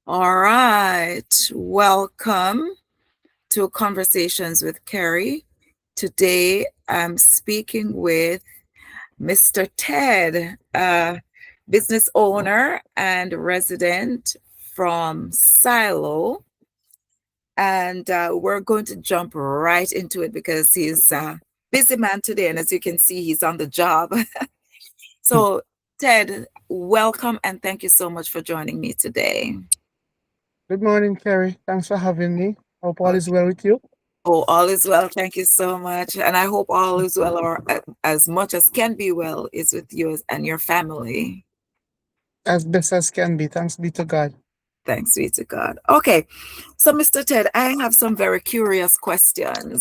All right. Welcome to Conversations with Carrie. Today I'm speaking with Mr. Ted, business owner and resident from Siloah. And we're going to jump right into it because he's a busy man today. And as you can see, he's on the job. So, Ted, welcome and thank you so much for joining me today. Good morning, Kerry. Thanks for having me. Hope all is well with you. Oh, all is well. Thank you so much. And I hope all is well, or as much as can be well, is with you and your family. As best as can be. Thanks be to God. Thanks be to God. Okay. So, Mr. Ted, I have some very curious questions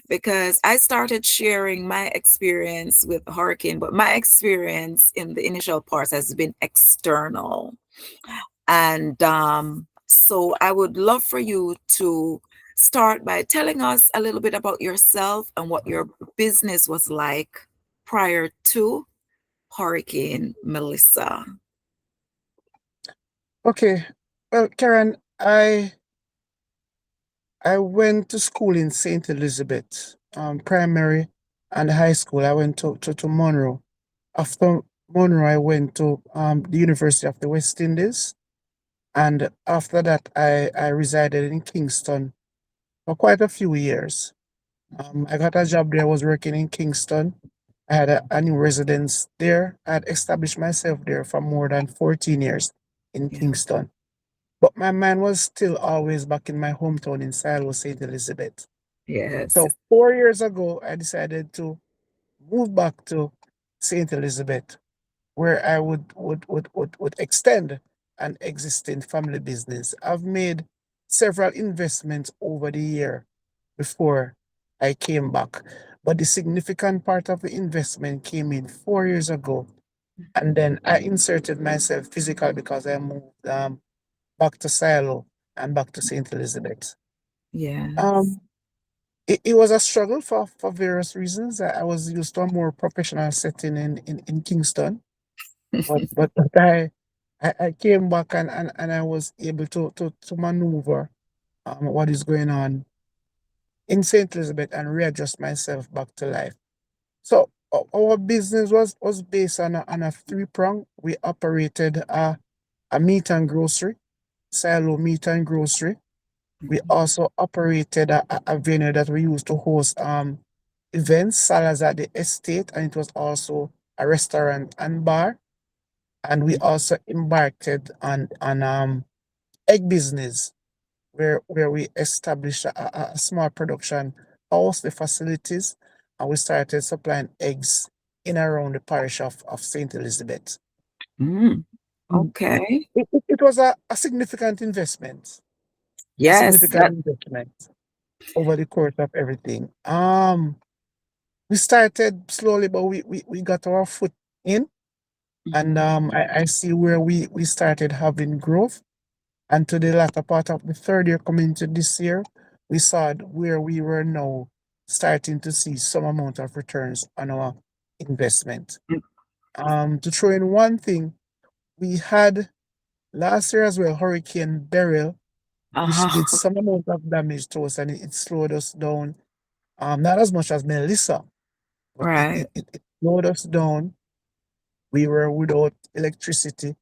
because I started sharing my experience with hurricane, but my experience in the initial parts has been external. And so I would love for you to start by telling us a little bit about yourself and what your business was like prior to Hurricane Melissa. Okay. Well, Karen, I went to school in St. Elizabeth, primary and high school. I went to Monroe. After Monroe, I went to the University of the West Indies. And after that, I resided in Kingston for quite a few years. I got a job there. I was working in Kingston. I had a new residence there. I had established myself there for more than 14 years in Yeah. Kingston. But my mind was still always back in my hometown in Siloah, St. Elizabeth. Yes. So 4 years ago, I decided to move back to St. Elizabeth, where I would extend an existing family business. I've made several investments over the year before I came back. But the significant part of the investment came in 4 years ago. And then I inserted myself physically because I moved back to Silo and back to St. Elizabeth. Yes. Um, it was a struggle for various reasons. I was used to a more professional setting in Kingston, but I came back and I was able to maneuver what is going on in St. Elizabeth and readjust myself back to life. So our business was based on a three prong. We operated a meat and grocery, silo meat and grocery. We also operated a venue that we used to host events, salas at the estate, and it was also a restaurant and bar. And we also embarked on egg business where we established a small production house, the facilities, and we started supplying eggs in and around the parish of St. Elizabeth. Mm, Mm. okay. It was a significant investment, a Yes. significant investment over the course of everything. We started slowly, but we got our foot in, and Mhm. I see where we started having growth. And to the latter part of the third year coming into this year, we saw where we were now starting to see some amount of returns on our investment. To throw in one thing, we had last year as well Hurricane Beryl, which did Uh-huh. some amount of damage to us and it slowed us down. Not as much as Melissa, but Right. it slowed us down. We were without electricity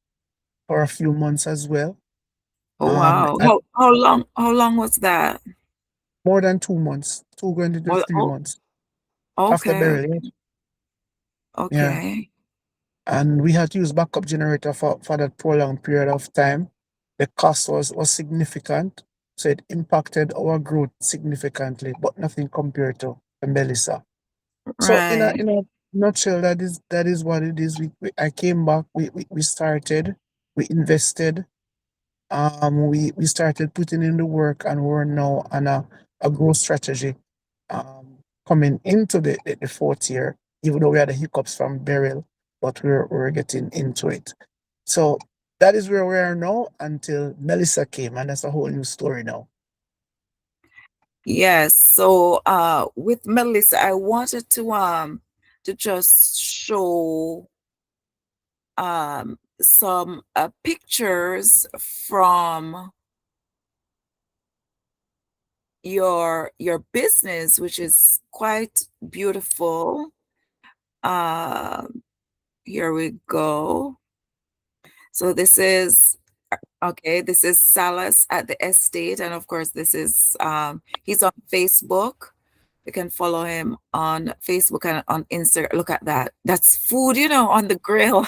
for a few months as well. Oh wow. At How long was that? more than 2 months, two going into Well, 3 months after okay. burial. Yeah. Okay. And we had to use backup generator for that prolonged period of time. The cost was significant. So it impacted our growth significantly, but nothing compared to Melissa. So Right. in a nutshell, that is what it is. I came back, we started, we invested, we started putting in the work and we're now on a growth strategy coming into the fourth year, even though we had the hiccups from burial, but we're getting into it. So that is where we are now until Melissa came, and that's a whole new story now. Yes. So with Melissa, I wanted to just show some pictures from your business, which is quite beautiful. Um, Here we go. So this is okay. This is Salas at the estate, and of course, this is he's on Facebook. You can follow him on Facebook and on Instagram. Look at that. That's food, on the grill.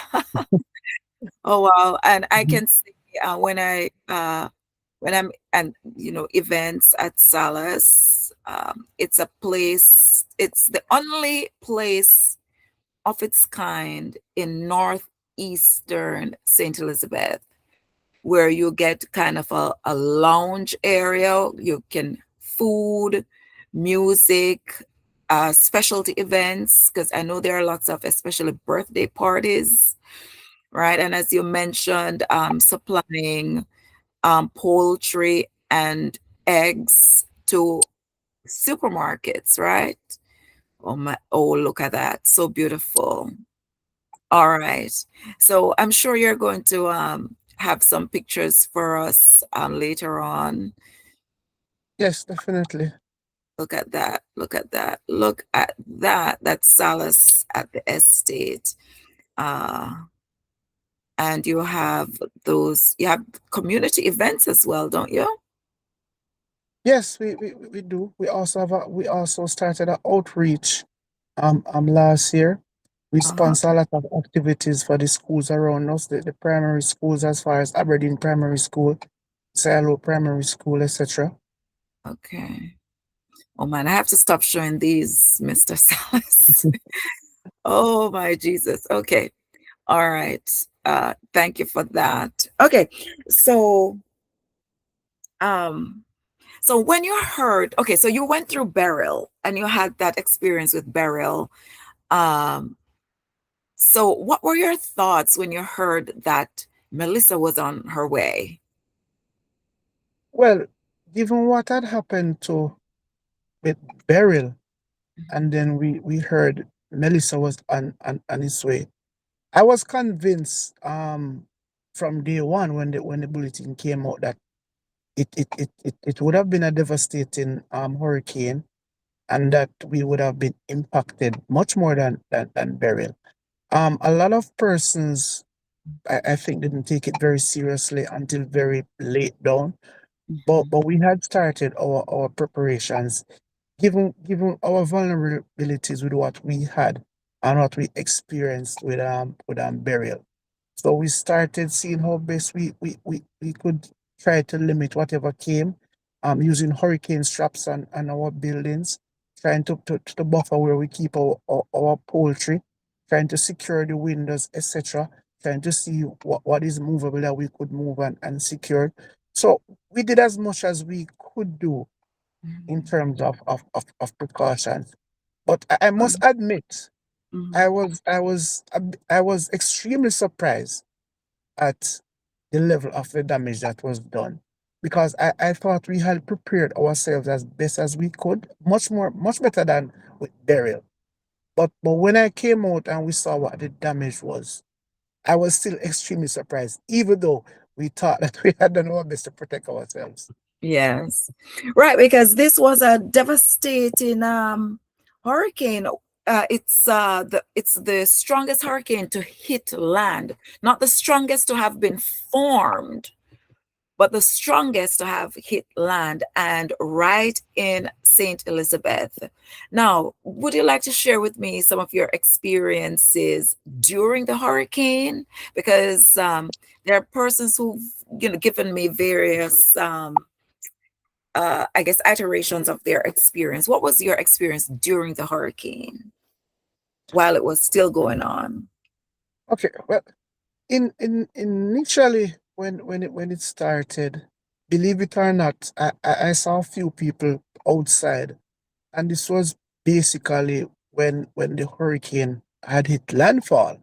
Oh wow. And I Mhm. can see when I'm and events at Salas, it's a place, it's the only place of its kind in northeastern St. Elizabeth, where you get kind of a lounge area. You can food, music, specialty events, because I know there are lots of especially birthday parties, right? And as you mentioned, supplying poultry and eggs to supermarkets, right? Oh, look at that. So beautiful. All right. So I'm sure you're going to have some pictures for us later on. Yes, definitely. Look at that. Look at that. Look at that. That's Salas at the estate. Uh, and you have community events as well, don't you? Yes, we do. We also started an outreach last year. We Uh-huh. sponsor a lot of activities for the schools around us, the primary schools as far as Aberdeen Primary School, Siloah Primary School, etc. Okay. Oh man, I have to stop showing these, Mr. Salas. Oh my Jesus. Okay. All right. Thank you for that. Okay. So, um, so when you heard, okay, so you went through burial and you had that experience with burial. Um, so what were your thoughts when you heard that Melissa was on her way? Well, given what had happened to with Beryl, and then we heard Melissa was on his way. I was convinced from day one when the bulletin came out that it would have been a devastating hurricane, and that we would have been impacted much more than Beryl. A lot of persons I think didn't take it very seriously until very late down. Mhm. But we had started our preparations given our vulnerabilities with what we had and what we experienced with burial. So we started seeing how best we could try to limit whatever came, using hurricane straps on our buildings, trying to buffer where we keep our poultry, trying to secure the windows, etc., trying to see what is movable that we could move and secure. So we did as much as we could do in Mhm. terms of precautions. But I must admit, Mhm. I was extremely surprised at the level of the damage that was done. Because I thought we had prepared ourselves as best as we could, much better than with burial. But when I came out and we saw what the damage was, I was still extremely surprised, even though we thought that we had done our best to protect ourselves. Yes. Right, because this was a devastating hurricane. It's the strongest hurricane to hit land, not the strongest to have been formed, but the strongest to have hit land, and right in St. Elizabeth. Now, would you like to share with me some of your experiences during the hurricane? Because there are persons who've given me various I guess, iterations of their experience. What was your experience during the hurricane while it was still going on? Okay, well, in initially when it started, believe it or not, I saw a few people outside, and this was basically when the hurricane had hit landfall.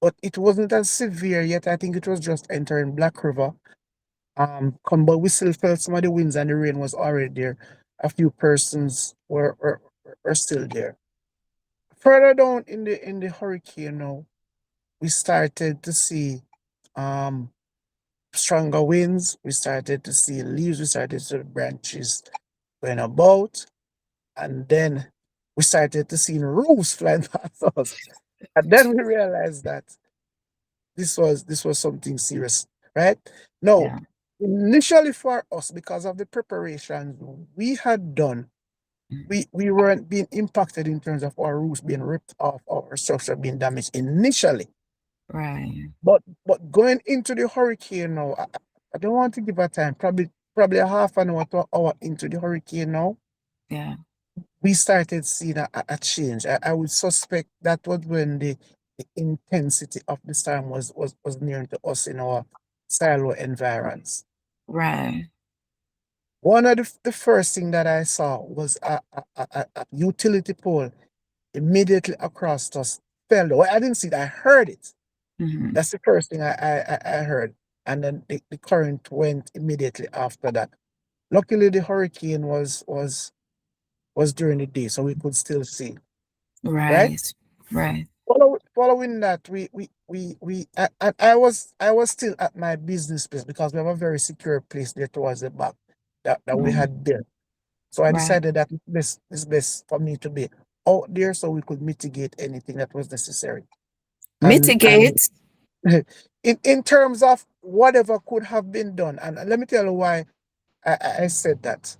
But it wasn't as severe yet. I think it was just entering Black River. But we still felt some of the winds and the rain was already there. A few persons were still there. Further down in the hurricane now, we started to see. um stronger winds. We started to see leaves. We started to see branches going about, and then we started to see roofs flying past us. And then we realized that this was something serious, right? No, Yeah. initially for us, because of the preparations we had done, Mm. we weren't being impacted in terms of our roofs being ripped off or our structure being damaged initially. Right. But going into the hurricane now, I don't want to give a time, probably a half an hour to an hour into the hurricane now, Yeah. we started seeing a change. I would suspect that was when the intensity of the storm was near to us in our Siloah environs. Right. One of the first thing that I saw was a utility pole immediately across us fell. Well, I didn't see it, I heard it. Hmm. That's the first thing I heard. And then the current went immediately after that. Luckily, the hurricane was during the day, so we could still see, right? Right. Right. Following that, I was still at my business place because we have a very secure place there towards the back that we Right. had built. So I Right. decided that it's best for me to be out there so we could mitigate anything that was necessary. And Mitigate. in terms of whatever could have been done, and let me tell you why I said that.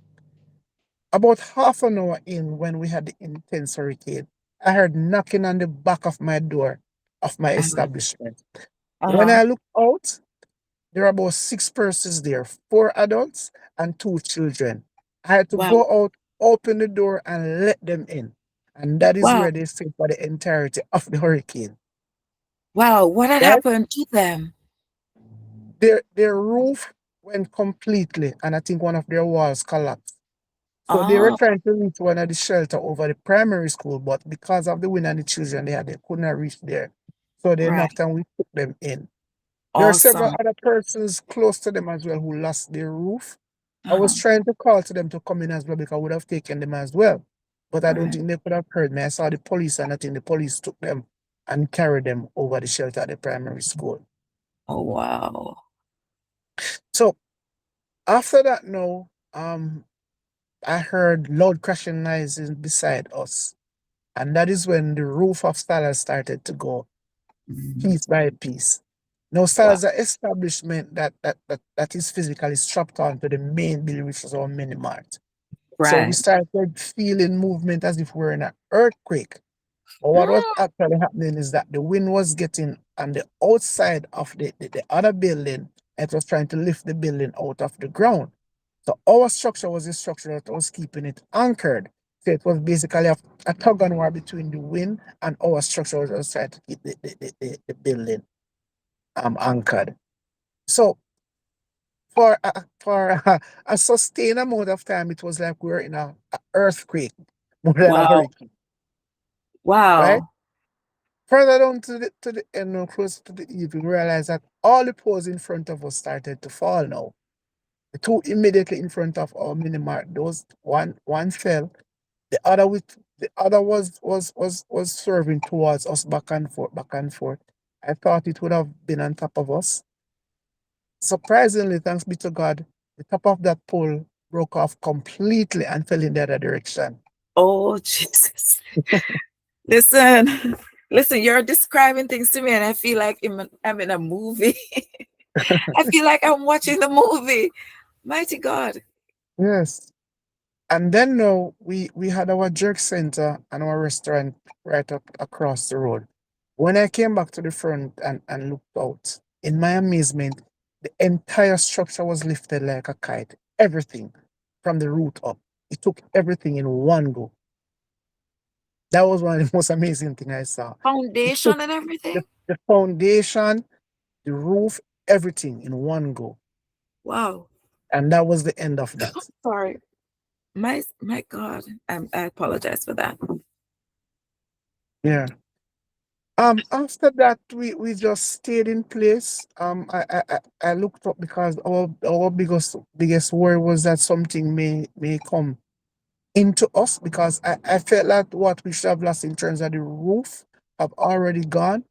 About half an hour in, when we had the intense hurricane, I heard knocking on the back of my door of my Uh-huh. establishment. When Uh-huh. I looked out, there were about six persons there, four adults and two children. I had to Wow. go out, open the door, and let them in. And that is Wow. where they stayed for the entirety of the hurricane. Wow. What had Right? happened to them? Their roof went completely, and I think one of their walls collapsed. So they were Oh, trying to reach one of the shelter over the primary school, but because of the wind and the children they couldn't reach there. So they right. knocked and we took them in. There are several Awesome. other persons close to them as well who lost their roof. I was Uh-huh. trying to call to them to come in as well because I would have taken them as well. But I don't Right. think they could have heard me. I saw the police and I think the police took them and carried them over the shelter at the primary school. Oh, wow. So after that now, I heard loud crashing noises beside us. And that is when the roof of Stella started to go Mhm. piece by piece. Now, Stella Wow. is an establishment that is physically strapped onto the main building, which is our mini mart. So we Right. started feeling movement as if we were in an earthquake. But what was Mm. actually happening is that the wind was getting on the outside of the other building. It was trying to lift the building out of the ground. So our structure was the structure that was keeping it anchored. So it was basically a tug and war between the wind and our structure was just trying to keep the building anchored. So for a sustained amount of time, it was like we were in a earthquake more than a Wow. hurricane, right? Wow. Further down to the end, now, closer to the evening, we realized that all the poles in front of us started to fall now. The two immediately in front of our mini mart, those one fell, the other was swerving towards us back and forth, back and forth. I thought it would have been on top of us. Surprisingly, thanks be to God, the top of that pole broke off completely and fell in the other direction. Oh, Jesus. Listen, listen, you're describing things to me, and I feel like I'm in a movie. I feel like I'm watching the movie. Mighty God. Yes. And then now we had our jerk center and our restaurant right up across the road. When I came back to the front and looked out, in my amazement, the entire structure was lifted like a kite. Everything from the root up. It took everything in one go. That was one of the most amazing things I saw. It took Foundation and everything. the foundation, the roof, everything in one go. Wow. And that was the end of that. Sorry. My God. I apologize for that. Yeah. After that, we just stayed in place. I looked up because our biggest worry was that something may come into us because I felt like what we should have lost in terms of the roof have already gone.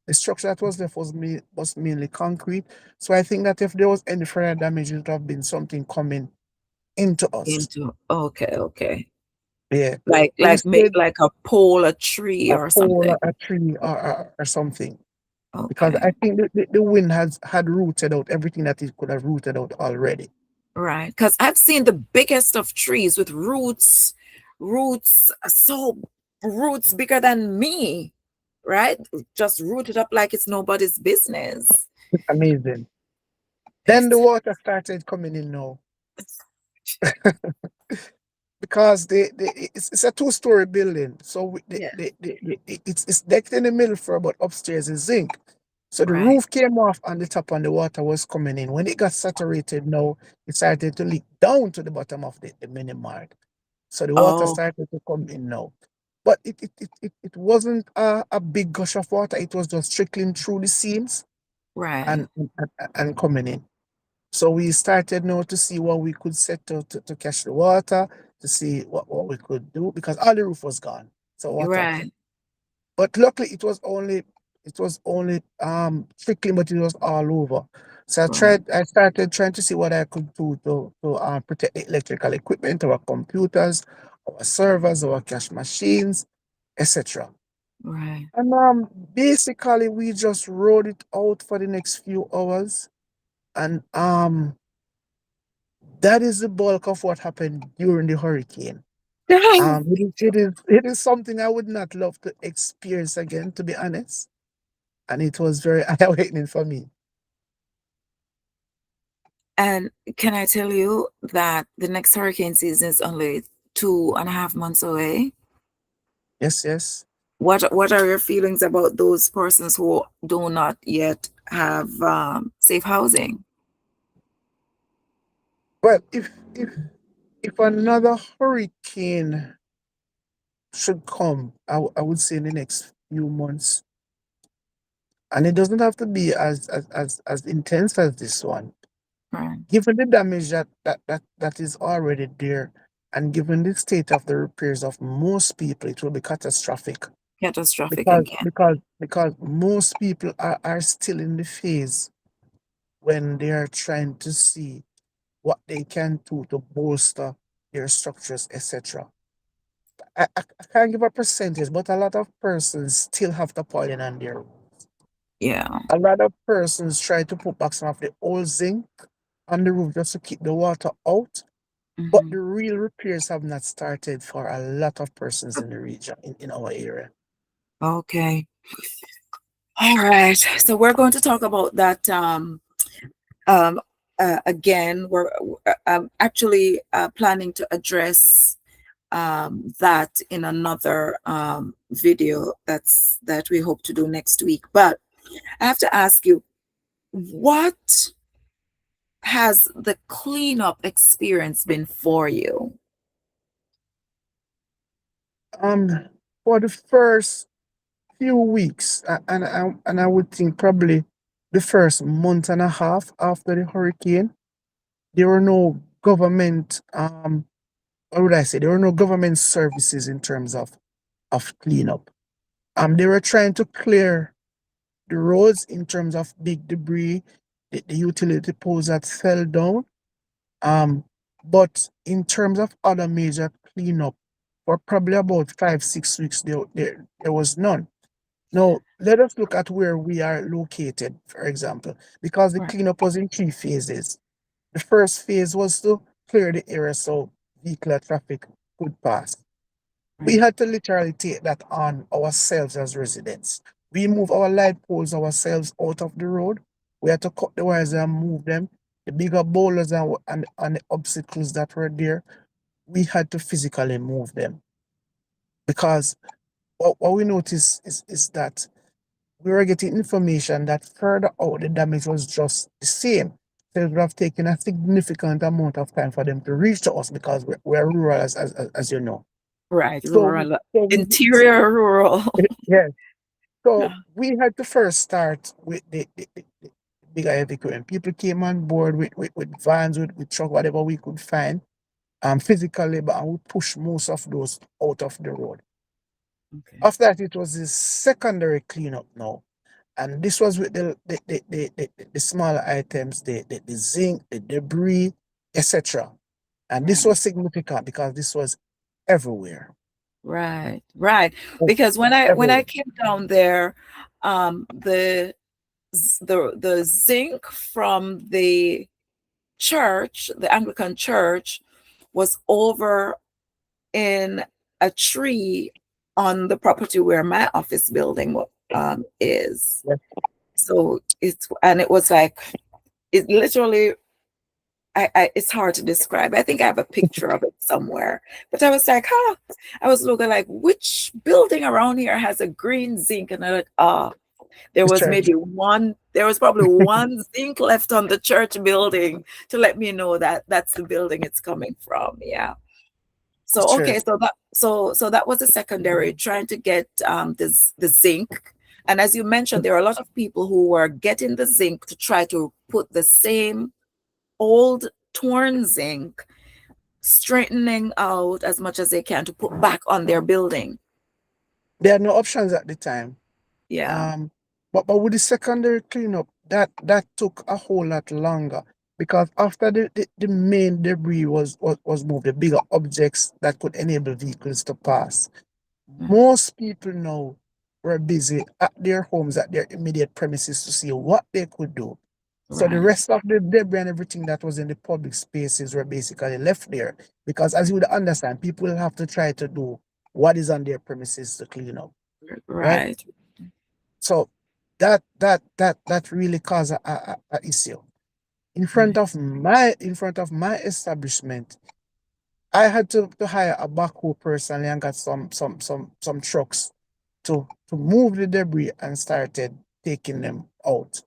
The structure that was left was mainly concrete. So I think that if there was any further damage, it would have been something coming into us. Into okay, okay. Yeah. Make Instead, like a pole, a tree a or pole, something. a tree, or something. Because Okay. I think the wind had rooted out everything that it could have rooted out already. Right. Because I've seen the biggest of trees with roots so roots bigger than me, right? Just rooted up like it's nobody's business. Amazing. Then the It's, water started coming in now. Because it's a two-story building, so yeah. it's decked in the middle floor, but upstairs is zinc. So the Right. roof came off on the top, and the water was coming in. When it got saturated, now it started to leak down to the bottom of the mini mart. So the water Oh, started to come in now, but it wasn't a big gush of water. It was just trickling through the seams right. and coming in. So we started now to see what we could set to catch the water, to see what we could do, because all the roof was gone. So You're water. right. But luckily it was only trickling, but it was all over. So Right. I started trying to see what I could do to protect the electrical equipment, our computers, our servers, our cash machines, etc. Right. And basically we just rode it out for the next few hours. And that is the bulk of what happened during the hurricane. It is something I would not love to experience again, to be honest. And it was very eye-awakening for me. And can I tell you that the next hurricane season is only 2.5 months away? Yes, yes. What are your feelings about those persons who do not yet have safe housing? Well, if another hurricane should come, I would say in the next few months, and it doesn't have to be as intense as this one. Right. Given the damage that is already there, and given the state of the repairs of most people, it will be catastrophic. Catastrophic because again. because because most people are still in the phase when they are trying to see what they can do to bolster their structures, etc. I can't give a percentage, but a lot of persons still have the pollen on their roof. Yeah. A lot of persons try to put back some of the old zinc on the roof just to keep the water out. But Hmm. the real repairs have not started for a lot of persons in the region, in our area. Okay. All right. So we're going to talk about that um, again. We're actually planning to address that in another video that we hope to do next week. But I have to ask you, what has the cleanup experience been for you? Um, for the first few weeks, and I would think probably the first month and a half after the hurricane, there were no government what would I say? There were no government services in terms of cleanup. They were trying to clear the roads in terms of big debris, the utility poles that fell down. Um, but in terms of other major cleanup, for probably about 5, 6 weeks, there was none. Now, let us look at where we are located, for example, because the Right, cleanup was in 3 phases. The first phase was to clear the area so vehicular traffic could pass. We right, had to literally take that on ourselves as residents. We move our light poles ourselves out of the road. We had to cut the wires and move them. The bigger boulders and the obstacles that were there, we had to physically move them. Because what we noticed is that we were getting information that further out the damage was just the same. So it would have taken a significant amount of time for them to reach to us because we're rural, as you know. right. So we, Rural, so we, interior rural. yes. So we had to first start with the bigger heavy equipment. People came on board with vans, with truck, whatever we could find, physical labor, and we pushed most of those out of the road. Okay. After that, it was the secondary cleanup now. And this was with the smaller items, the zinc, the debris, etc. And this Right. was significant because this was everywhere. Right. Right. Oh, Because when I everywhere. came down there, the zinc from the church, the Anglican church, was over in a tree on the property where my office building is. Yes, So it was like it literally it's hard to describe. I think I have a picture of it somewhere. But I was like, huh. I was looking like which building around here has a green zinc? And I'm like, the church. there was probably one zinc left on the church building to let me know that that's the building it's coming from. Yeah. The So okay, church. so that was a secondary trying to get this the zinc. And as you mentioned, there are a lot of people who were getting the zinc to try to put the same old torn zinc, straightening out as much as they can to put back on their building. There are no options at the time. Yeah. Um, but with the secondary cleanup, that took a whole lot longer because after the main debris was moved, the bigger objects that could enable vehicles to pass. Most people now were busy at their homes, at their immediate premises to see what they could do. So the Right. rest of the debris and everything that was in the public spaces were basically left there. Because as you would understand, people will have to try to do what is on their premises to clean up, right? Right. So that really caused a issue. In front of my establishment, I had to hire a backhoe personally and got some trucks to move the debris and started taking them out.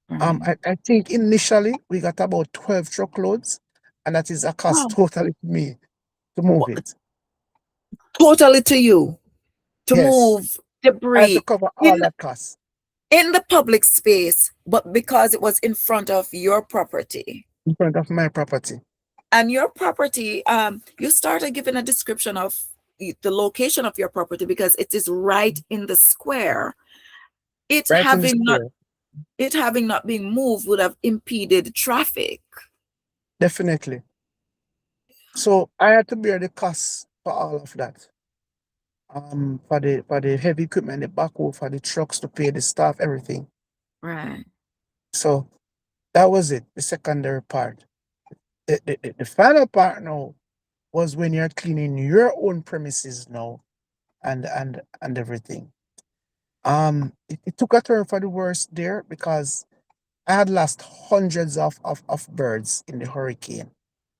Right. I think initially we got about 12 truckloads, and that is a cost Wow. totally to me to move What, it. totally to you to Yes, move I had to debris cover all in that cost in the public space, but because it was in front of your property. in front of my property, And your property, you started giving a description of the location of your property because it is right in the square. It right in the having not square. it having not been moved would have impeded traffic. Definitely. So I had to bear the cost for all of that. For the heavy equipment, the backhoe, for the trucks to pay the staff, everything. Right. So that was it, the secondary part. The final part now was when you're cleaning your own premises now and everything. It took a turn for the worse there because I had lost hundreds of birds in the hurricane,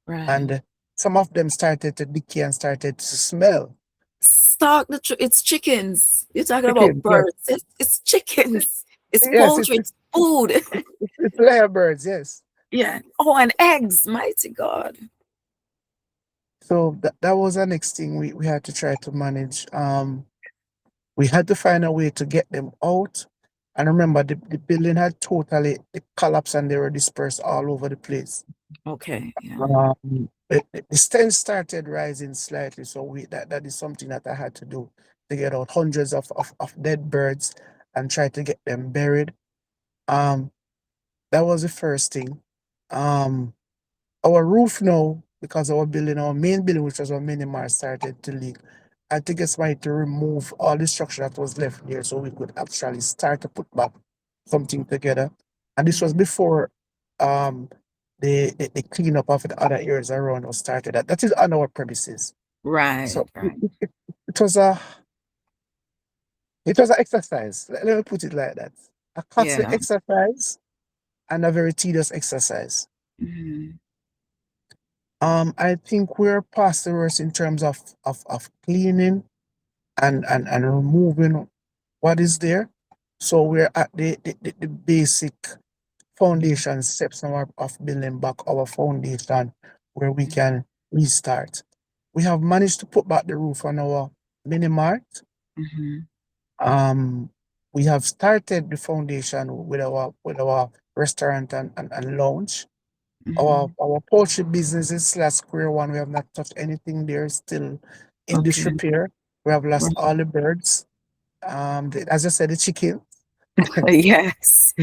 Right. and some of them started to decay and started to smell. It's chickens. You're talking about Chicken, yes, birds. It's chickens. It's yes, poultry. It's food. it's layer birds, yes. Yeah. Oh, and eggs. Mighty God. So that was the next thing we had to try to manage. We had to find a way to get them out. And remember, the building had totally collapsed and they were dispersed all over the place. Okay. Yeah. The stench started rising slightly, so that is something that I had to do to get out hundreds of dead birds and try to get them buried. Um, that was the first thing. Um, our roof now, because our main building, which was our mini mart, started to leak. I had to get somebody to remove all the structure that was left there so we could actually start to put back something together. And this was Mhm. before um the cleanup of the other areas around was started. That is on our premises. Right. So Right. it was it was an exercise. Let me put it like that. A costly Yeah. exercise and a very tedious exercise. Mhm. I think we're past the worst in terms of cleaning and removing what is there. So we're at the basic foundation steps now of building back our foundation where we can restart. We have managed to put back the roof on our mini mart. Mhm. Um, we have started the foundation with our restaurant and lounge. Our Mhm. our poultry business is slash square one. We have not touched anything there. Still in Okay. disrepair. We have lost Right. all the birds. As I said, the chicken. Yes.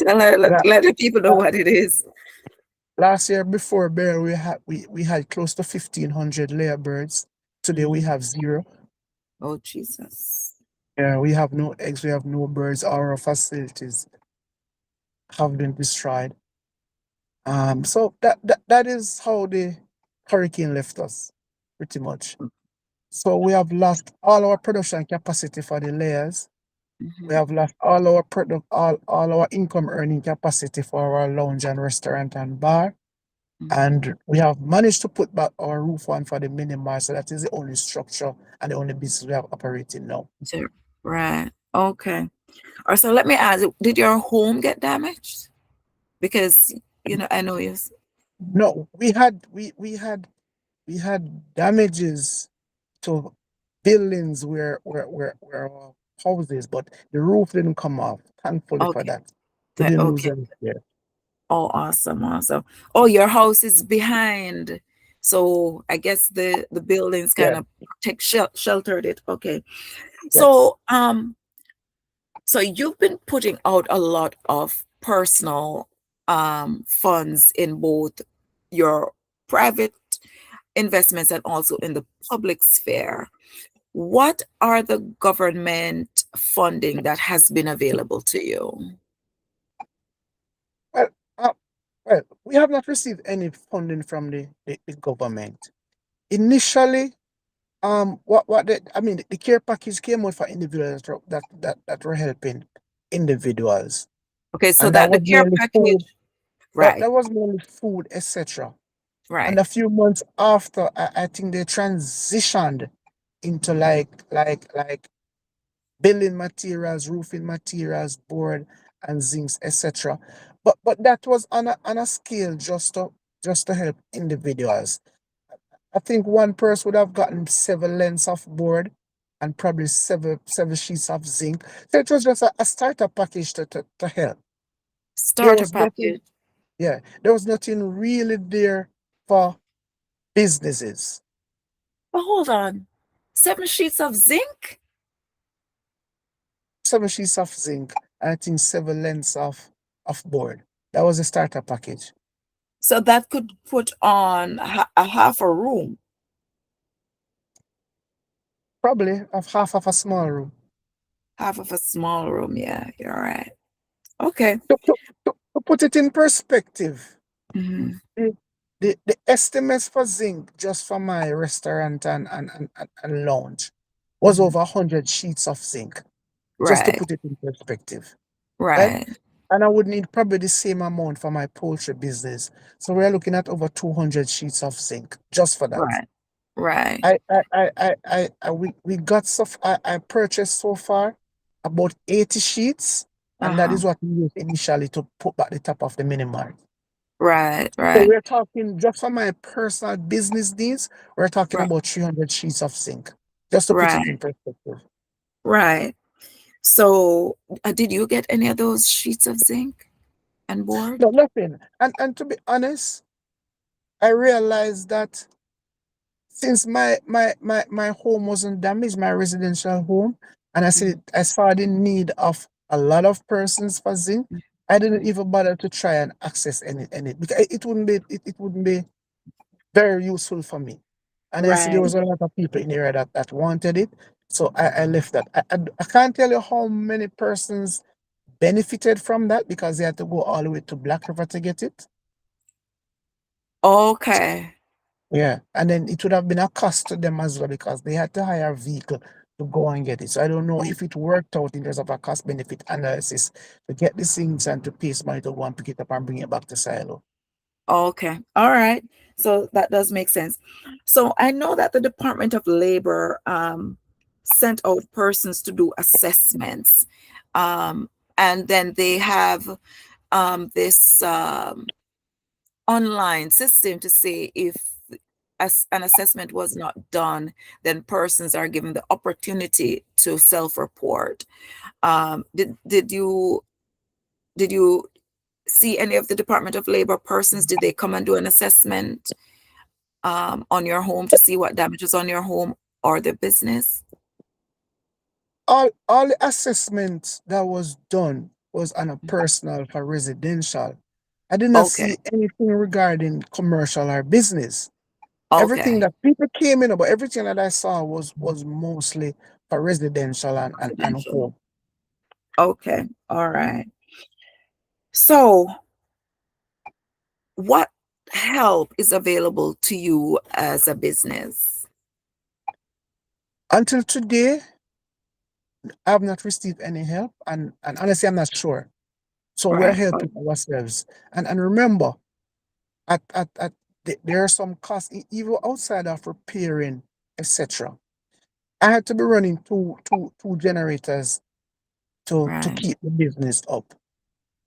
La- Let the people know la- what it is. Last year before bear, we had close to 1,500 layer birds. Today we Mhm. have zero. Oh, Jesus. Yeah, we have no eggs, we have no birds. Our facilities have been destroyed. So that is how the hurricane left us, pretty much. So we have lost all our production capacity for the layers. We Mhm. have lost all our all our income earning capacity for our lounge and restaurant and bar. Mhm. And we have managed to put back our roof on for the mini mart. So that is the only structure and the only business we have operating now. So- Right. Okay. Or so let me ask, did your home get damaged? Because, I know you. No, we had damages to buildings where our houses, but the roof didn't come off. Thankfully for Okay. that. We didn't lose Okay. anything there. Oh, awesome, awesome. Oh, your house is behind. So I guess the buildings kind Yeah, of sheltered it. Okay. yes. So so you've been putting out a lot of personal funds in both your private investments and also in the public sphere. What are the government funding that has been available to you? Well, uh, well, we have not received any funding from the government. Initially, I mean, the care package came out for individuals that were helping individuals, Okay, so and that that the was care mainly food. package, right, That was mainly food, etc. And right. a few months after, I think they transitioned into like building materials, roofing materials, board and zincs, etc. But that was on a scale just to help individuals. I think one person would have gotten 7 lengths of board and probably seven sheets of zinc. So it was just a starter package to help. There Starter was nothing, package. yeah, there was nothing really there for businesses. But hold on. 7 sheets of zinc? 7 sheets of zinc, and I think 7 lengths of board. That was a starter package. So that could put on a half a room, Probably of half of a small room. half of a small room. Yeah, you're right. Okay. To put it in perspective, Hmm. the, the estimates for zinc just for my restaurant and lounge was Hmm. over 100 sheets of zinc, just to Right, put it in perspective, right? right, And I would need probably the same amount for my poultry business. So we're looking at over 200 sheets of zinc just for that. right, right. We got stuff. I purchased so far about 80 sheets, and that Uh-huh. is what we used initially to put back the top of the mini mart. Right, So right, we're talking just for my personal business needs, we're talking right, about 300 sheets of zinc, just to put it in right, perspective. right. So, did you get any of those sheets of zinc and board? No, nothing. And to be honest, I realized that since my home wasn't damaged, my residential home, and Mhm. I saw the need of a lot of persons for zinc, I didn't even bother to try and access any because it wouldn't be very useful for me. And I see there Right. was a lot of people in the area that wanted it. So I left that. I can't tell you how many persons benefited from that because they had to go all the way to Black River to get it. Okay. Yeah, and then it would have been a cost to them as well because they had to hire a vehicle to go and get it. So I don't know if it worked out in terms of a cost benefit analysis to get the things and to pay somebody to go and pick it up and bring it back to Silo. Okay. All right. So that does make sense. So I know that the Department of Labor sent out persons to do assessments. Um, and then they have this online system to say if an assessment was not done, then persons are given the opportunity to self-report. Did you see any of the Department of Labor persons? Did they come and do an assessment on your home to see what damages on your home or the business? all the assessment that was done was on a personal for residential. I did not Okay. see anything regarding commercial or business. Everything Okay. that people came in, but everything that I saw was mostly for residential and Residential. home. Okay. All right. So, what help is available to you as a business? Until today, I have not received any help, and honestly, I'm not sure. So we're Right. helping ourselves. And remember, at there are some costs even outside of repairing, etc. I had to be running two generators to Right. keep the business up.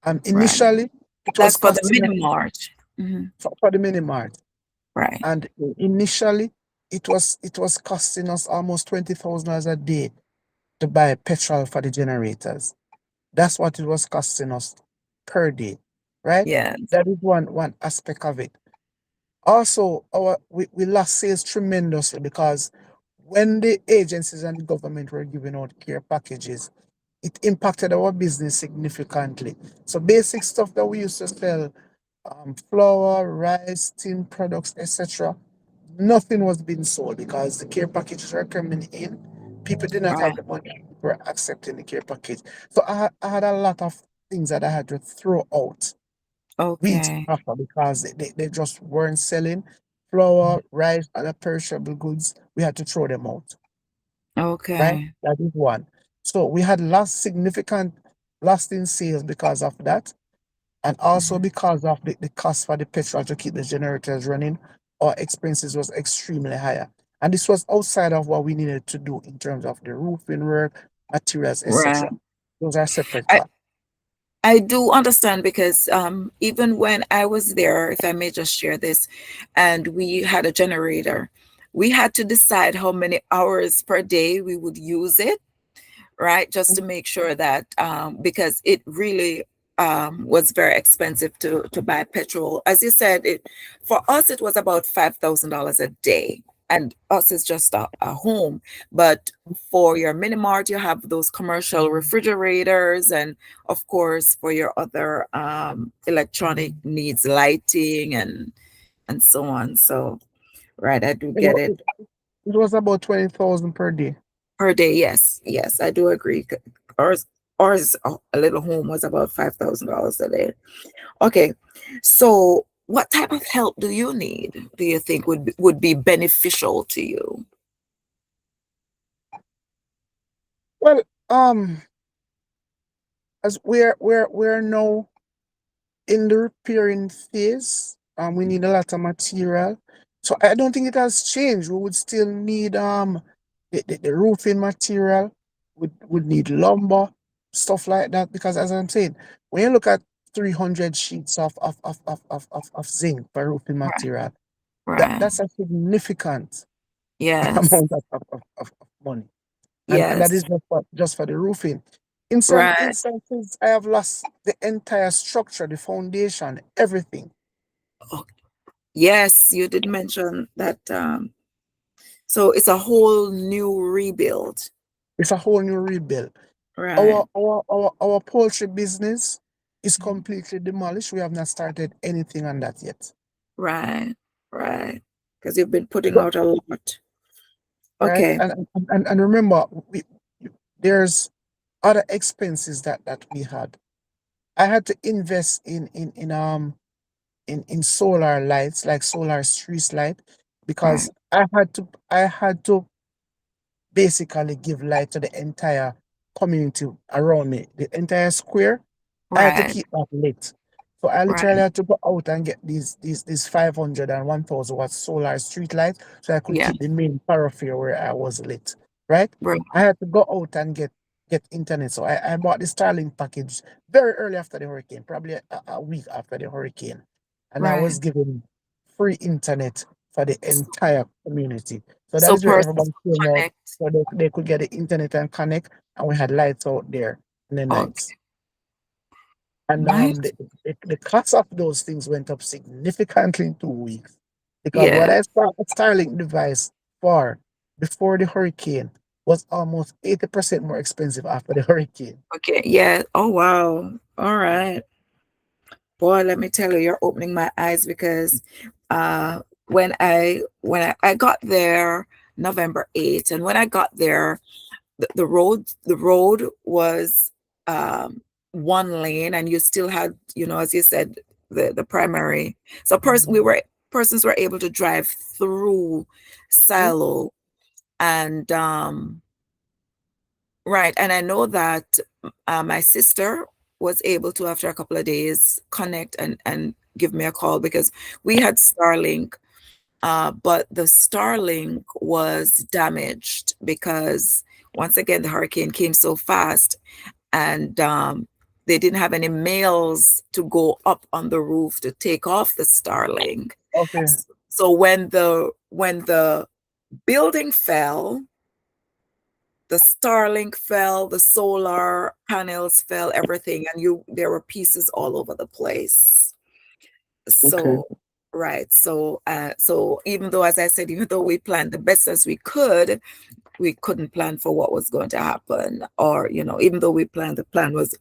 Right. Initially, it was That's for the costing us mini mart. Mhm. for the mini mart, Right. and initially it was costing us almost $20,000 a day to buy petrol for the generators. That's what it was costing us per day, right? Yes. That is one aspect of it. Also, we lost sales tremendously because when the agencies and the government were giving out care packages, it impacted our business significantly. So basic stuff that we used to sell, flour, rice, tin products, etc., nothing was being sold because the care packages were coming in. People did not have Right. the money, were accepting the care package. So I had a lot of things that I had to throw out weeks Okay. after because they just weren't selling flour, rice, other perishable goods. We had to throw them out, right? Okay. That is one. So we had lost significant loss in sales because of that, and also Mhm. because of the cost for the petrol to keep the generators running, our expenses was extremely higher. And this was outside of what we needed to do in terms of the roofing work, materials, Right. etc. Those are separate I costs. I do understand because even when I was there, if I may just share this, and we had a generator, we had to decide how many hours per day we would use it, right? Just to make sure that because it really was very expensive to buy petrol. As you said, it for us it was about $5,000 a day, and us is just a home. But for your mini mart, you have those commercial refrigerators, and of course for your other electronic needs, lighting and so on. So right, I do It get wa- it. it was about 20,000 per day. Per day, yes, yes, I do agree. Ours, ours, a little home was about $5,000 a day. Okay, so what type of help do you need? Do you think would be beneficial to you? Well, as we're now in the repairing phase, we need a lot of material. So I don't think it has changed. We would still need the roofing material, would need lumber, stuff like that. Because as I'm saying, when you look at 300 sheets of zinc for roofing Right, material, right. that's a significant Yes, amount of money. And that is yes, just for the roofing. In some right. instances, I have lost the entire structure, the foundation, everything. Oh, yes, you did mention that. So it's a whole new rebuild. It's a whole new rebuild. Right, Our poultry business is completely demolished. We have not started anything on that yet. right, right. Because you've been putting But- out a lot. Right? Okay, And remember, there's other expenses that we had. I had to invest in solar lights, like solar street light, because right, I had to basically give light to the entire community around me, the entire square. I had to right, keep that lit. So I literally right. had to go out and get these 500 and 1,000 watt solar street lights so I could Yeah, keep the main thoroughfare where I was lit. Right? right, I had to go out and get internet. So I bought the Starlink package very early after the hurricane, probably a week after the hurricane. And I right. was given free internet for the entire community. So that So is where persons everybody came out connect. so they could get the internet and connect, and we had lights out there in the nights. Okay. And Right? the cost of those things went up significantly in 2 weeks because what Yeah. I saw a Starlink device for before the hurricane, was almost 80% more expensive after the hurricane. Okay. Yeah. Oh, wow. All right. Boy, let me tell you, you're opening my eyes because when I got there November 8th, and when I got there, the road was one lane, and you still had, as you said, the primary. So persons were able to drive through Mhm. Silo, and right. And I know that my sister was able to, after a couple of days, connect and give me a call because we had Starlink, but the Starlink was damaged because, once again, the hurricane came so fast, and they didn't have any males to go up on the roof to take off the Starlink. Okay, So when the building fell, the Starlink fell, the solar panels fell, everything, and there were pieces all over the place. okay. So, right. So even though, as I said, even though we planned the best as we couldn't plan for what was going to happen. Or, even though we planned, the plan was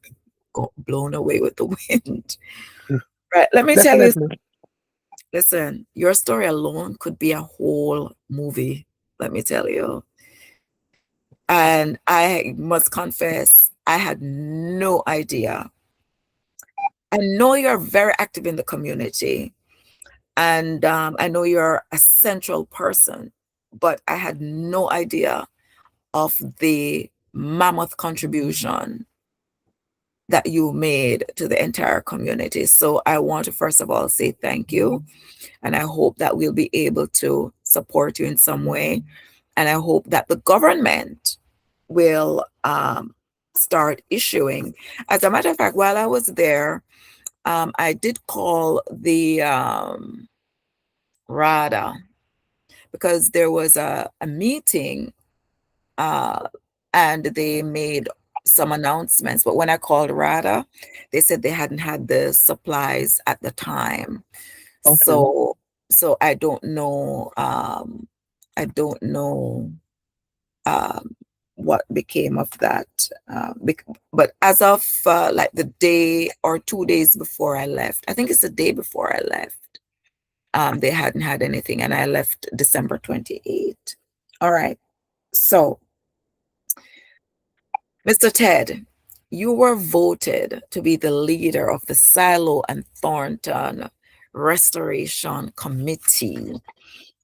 blown away with the wind. Mm. Right. Let me tell you, Definitely. listen, your story alone could be a whole movie. Let me tell you. And I must confess, I had no idea. I know you're very active in the community, and I know you're a central person, but I had no idea of the mammoth contribution that you made to the entire community. So I want to first of all say thank you, and I hope that we'll be able to support you in some way. And I hope that the government will start issuing. As a matter of fact, while I was there, I did call the RADA because there was a meeting, uh, and they made some announcements. But when I called RADA, they said they hadn't had the supplies at the time. Okay. So I don't know. I don't know um, what became of that. But as of like the day or 2 days before I left, I think it's the day before I left, they hadn't had anything, and I left December 28th. All right. So, Mr. Ted, you were voted to be the leader of the Silo and Thornton Restoration Committee.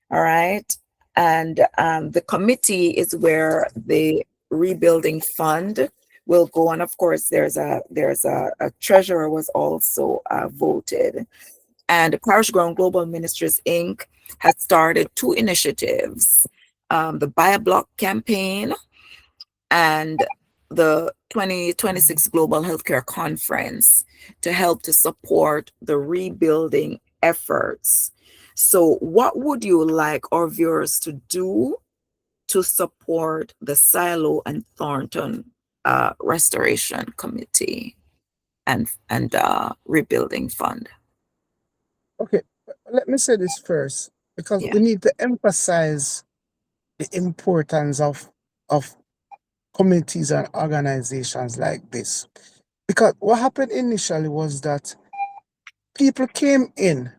All right. And the committee is where the rebuilding fund will go. And of course, there's a treasurer was also voted. And Parish Ground Global Ministries Inc. has started two initiatives, the Buy a Block campaign and the 2026 Global Healthcare Conference to help to support the rebuilding efforts. So, what would you like our viewers to do to support the Silo and Thornton Restoration Committee and Rebuilding Fund? Okay. Let me say this first, because Yeah. we need to emphasize the importance of communities and organizations like this. Because what happened initially was that people came in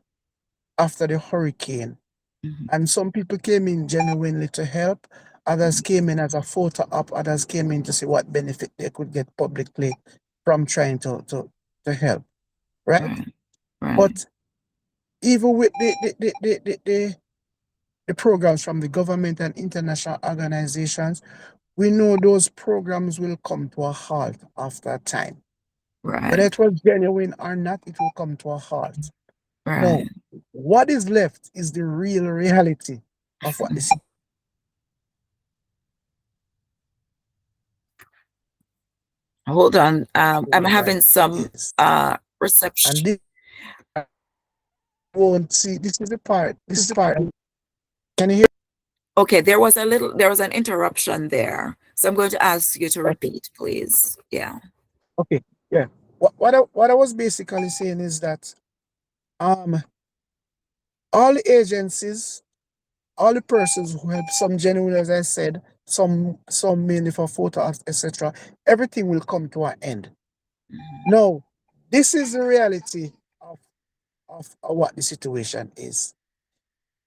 after the hurricane, Mhm. and some people came in genuinely to help, others came in as a photo op, others came in to see what benefit they could get publicly from trying to help, right? Right. Right. But even with the programs from the government and international organizations, we know those programs will come to a halt after a time. Whether Right. it was genuine or not, it will come to a halt. Right. Now, what is left is the real reality of what the Hold on. I'm situation right having some is. And reception. this won't see, this is the part. Can you hear? Okay, there was an interruption there. So I'm going to ask you to Okay, repeat, please. Yeah. okay, yeah. What I was basically saying is that um all the agencies, all the persons who help, some genuine, as I said, some mainly for photo ops, etc. Everything will come to an end. Mhm. No, this is the reality of what the situation is.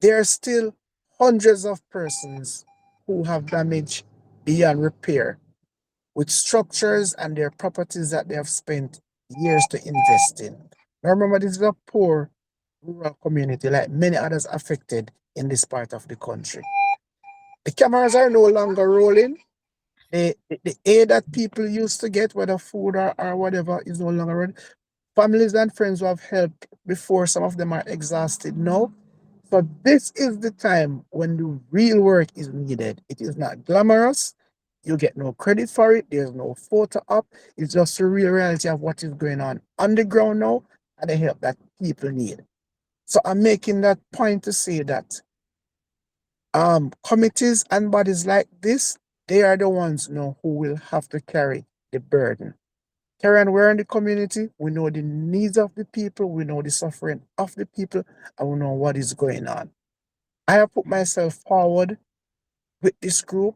There are still hundreds of persons who have damage beyond repair with structures and their properties that they have spent years to invest in. Now remember, this is a poor rural community like many others affected in this part of the country. The cameras are no longer rolling. The aid that people used to get, whether food or whatever, is no longer running. Families and friends who have helped before, some of them are exhausted now. So this is the time when the real work is needed. It is not glamorous. You get no credit for it. There's no photo up. It's just the real reality of what is going on the ground now and the help that people need. So I'm making that point to say that committees and bodies like this, they are the ones now who will have to carry the burden. Karen, we're in the community. We know the needs of the people. We know the suffering of the people, and we know what is going on. I have put myself forward with this group.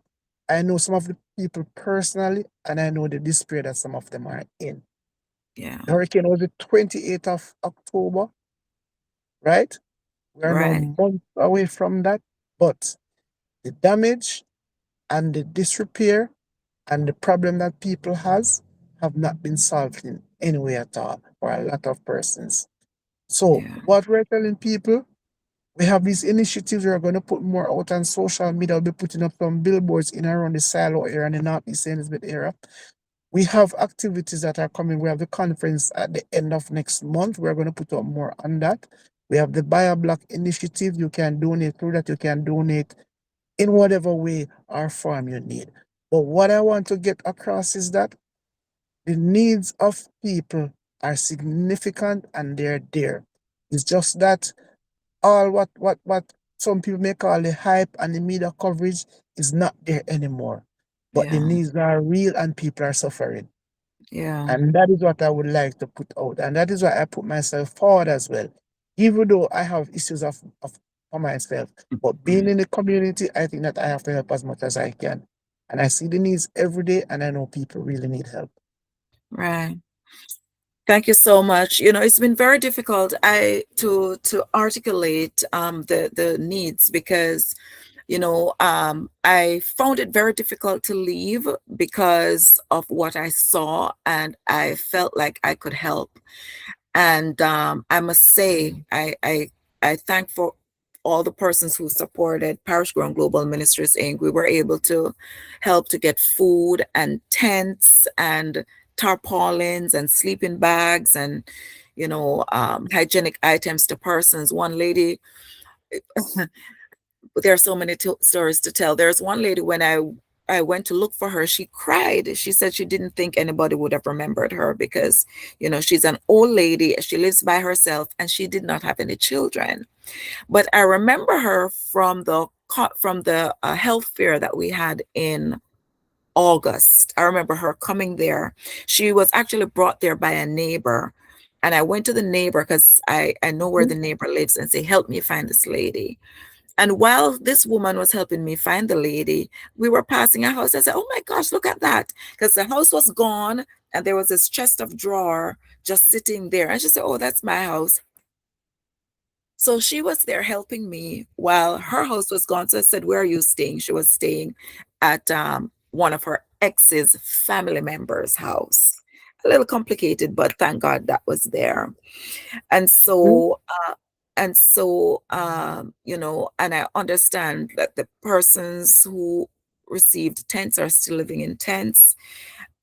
I know some of the people personally, and I know the despair that some of them are in. Yeah. The hurricane was the 28th of October, right? We are now Right. months away from that, but the damage and the disrepair and the problem that people has have not been solved in any way at all for a lot of persons. So Yeah. what we're telling people, we have these initiatives. We're going to put more out on social media. We'll be putting up some billboards in around the Siloah area and the Northeast Elizabeth area. We have activities that are coming. We have the conference at the end of next month. We're going to put up more on that. We have the Buy a Block initiative. You can donate through that. You can donate in whatever way or form you need. But what I want to get across is that the needs of people are significant and they're there. It's just that all what some people may call the hype and the media coverage is not there anymore. But the Yeah. needs are real and people are suffering. Yeah. And that is what I would like to put out. And that is why I put myself forward as well. Even though I have issues of for myself. But being Right. in the community, I think that I have to help as much as I can. And I see the needs every day and I know people really need help. Right. Thank you so much. It's been very difficult to articulate the needs because I found it very difficult to leave because of what I saw and I felt like I could help. And I must say, I thank for all the persons who supported Parish Ground Global Ministries Inc. We were able to help to get food and tents and tarpaulins and sleeping bags and hygienic items to persons. One lady, there are so many stories to tell. There's one lady when I went to look for her, she cried. She said she didn't think anybody would have remembered her because, she's an old lady. She lives by herself and she did not have any children. But I remember her from the health fair that we had in August. I remember her coming there. She was actually brought there by a neighbor. And I went to the neighbor because I know where the neighbor lives and say, help me find this lady. And while this woman was helping me find the lady, we were passing a house. I said, oh my gosh, look at that. Because the house was gone and there was this chest of drawer just sitting there. And she said, oh, that's my house. So she was there helping me while her house was gone. So I said, where are you staying? She was staying at one of her ex's family members' house. A little complicated, but thank God that was there. And Mhm. so and I understand that the persons who received tents are still living in tents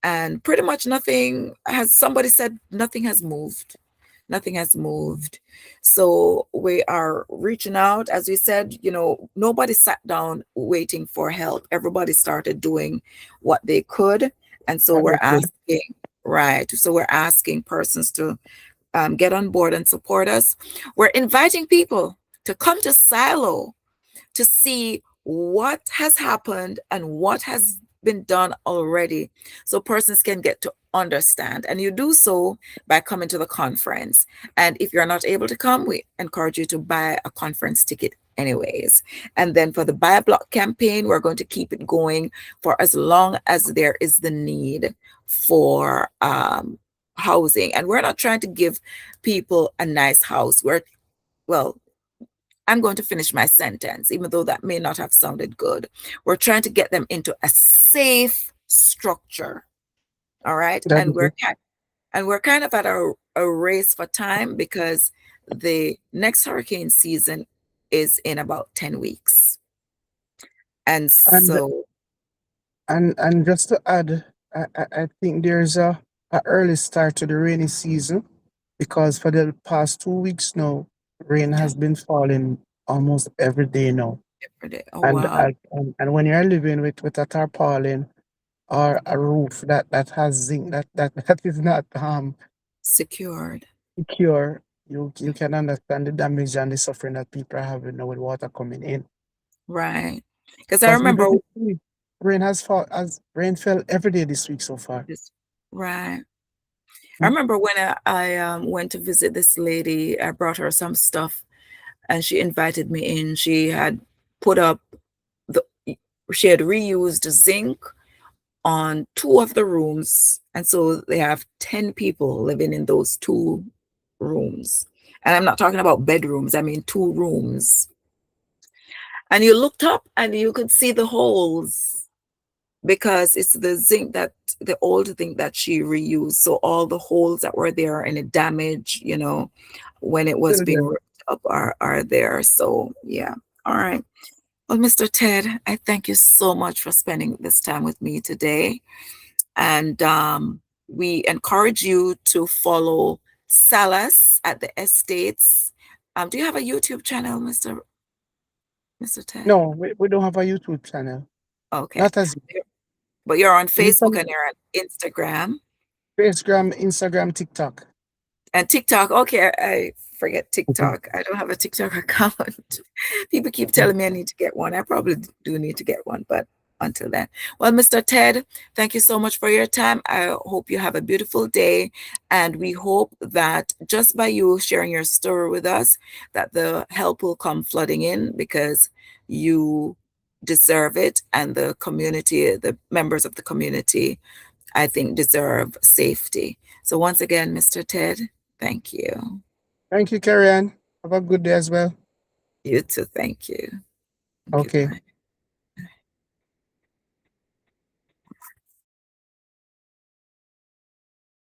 and pretty much somebody said nothing has moved. Nothing has moved. So we are reaching out. As we said, nobody sat down waiting for help. Everybody started doing what they could. And so we're Understood. asking, right. So we're asking persons to get on board and support us. We're inviting people to come to Silo to see what has happened and what has been done already so persons can get to understand. And you do so by coming to the conference. And if you're not able to come, we encourage you to buy a conference ticket anyways. And then for the Buy a Block campaign, we're going to keep it going for as long as there is the need for housing. And we're not trying to give people a nice house. Well, I'm going to finish my sentence, even though that may not have sounded good. We're trying to get them into a safe structure. All right. That is it. And we're kind of at a race for time because the next hurricane season is in about 10 weeks. And And so and just to add, I think there's a early start to the rainy season because for the past 2 weeks now, rain yeah, has been falling almost every day now. oh And wow, and when you're living with a tarpaulin or a roof that has zinc that is not secured. secure, you can understand the damage and the suffering that people are having now with water coming in. Right. Because I Because remember even this week, rain fell every day this week so far. this, right. I Mm. remember when I went to visit this lady, I brought her some stuff and she invited me in. She had put up the, she had reused zinc on two of the rooms. And so they have 10 people living in those two rooms. And I'm not talking about bedrooms, I mean two rooms. And you looked up and you could see the holes because it's the zinc that the old zinc that she reused. So all the holes that were there and the damage, when it was Still being there. ripped up are there. So yeah. All right. Well, Mr. Ted, I thank you so much for spending this time with me today. And we encourage you to follow Salas at the Estates. Do you have a YouTube channel, Mr. Ted? No, we don't have a YouTube channel. Okay. Not as But you're on we Facebook can and you're on Instagram Instagram, TikTok. and TikTok. Okay, I forget Mhm. TikTok. I don't have a TikTok account. People keep Mm. telling me I need to get one. I probably do need to get one, but until then. Well, Mr. Ted, thank you so much for your time. I hope you have a beautiful day. And we hope that just by you sharing your story with us, that the help will come flooding in because you deserve it. And the community, the members of the community, I think deserve safety. So once again, Mr. Ted, thank you. Thank you, Carrie Ann. Have a good day as well. You too. Thank you. Okay. Goodbye.